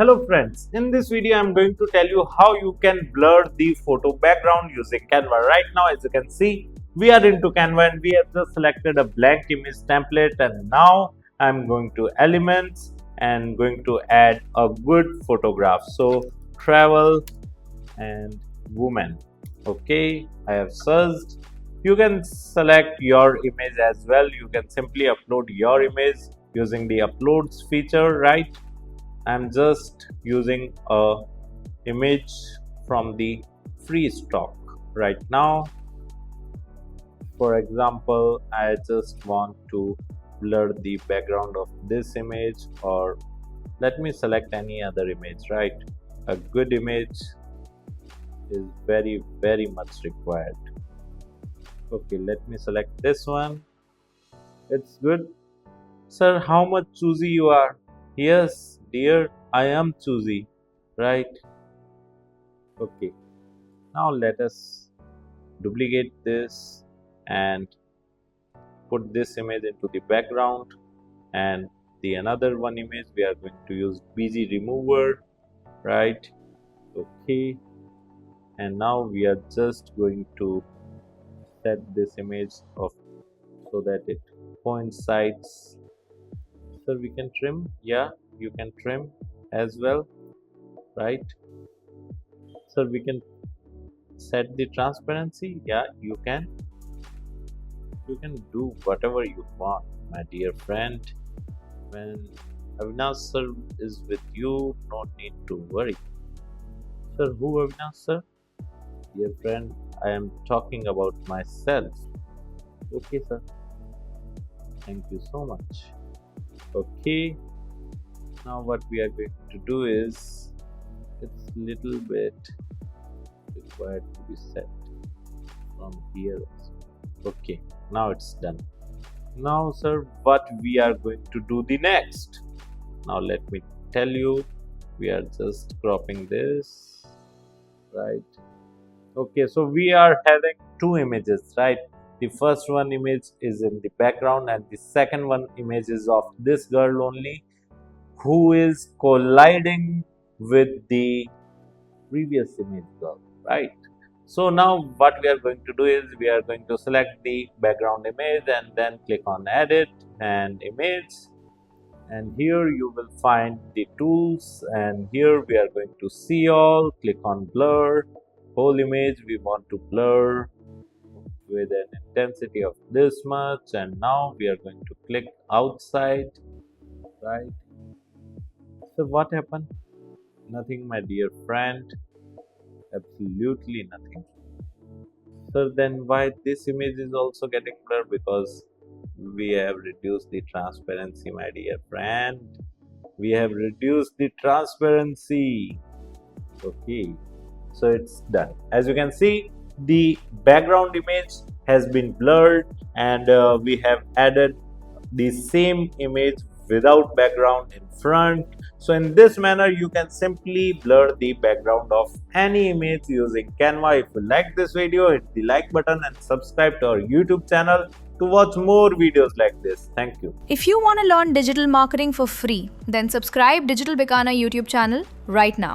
Hello friends, in this video I am going to tell you how you can blur the photo background using Canva. Right now, as you can see, we are into Canva and we have just selected a blank image template, and now I am going to elements and going to add a good photograph. So travel and woman. Okay, I have searched. You can select your image as well. You can simply upload your image using the uploads feature, right? I'm just using a image from the free stock right now. For example, I just want to blur the background of this image, or let me select any other image, right? A good image is very much required. Okay, let me select this one. It's good. Sir, how much choosy you are? Yes, dear, I am choosy, right? Okay, now let us duplicate this and put this image into the background, and the another one image we are going to use BG remover, right? Okay, and now we are just going to set this image of so that it coincides. So we can trim, yeah, you can trim as well, right? So we can set the transparency, yeah, you can do whatever you want, my dear friend. When Avinash sir is with you, no need to worry. Sir, who Avinash sir? Dear friend, I am talking about myself. Okay sir, thank you so much. Okay, now what we are going to do is, it's little bit required to be set from here also. Okay, now it's done. Now sir, what we are going to do the next? Now let me tell you, we are just cropping this, right? Okay, so we are having two images, right? The first one image is in the background and the second one image is of this girl only, who is colliding with the previous image girl, right? So now what we are going to do is, we are going to select the background image and then click on edit and image, and here you will find the tools, and here we are going to see all, click on blur, whole image we want to blur with an intensity of this much, and now we are going to click outside, right? So what happened? Nothing, my dear friend, absolutely nothing. So then why this image is also getting blurred? Because we have reduced the transparency, my dear friend. We have reduced the transparency. Okay, so it's done. As you can see, the background image has been blurred, and we have added the same image without background in front. So in this manner, you can simply blur the background of any image using Canva. If you like this video, hit the like button and subscribe to our YouTube channel to watch more videos like this. Thank you. If you want to learn digital marketing for free, then subscribe Digital Bikana YouTube channel right now.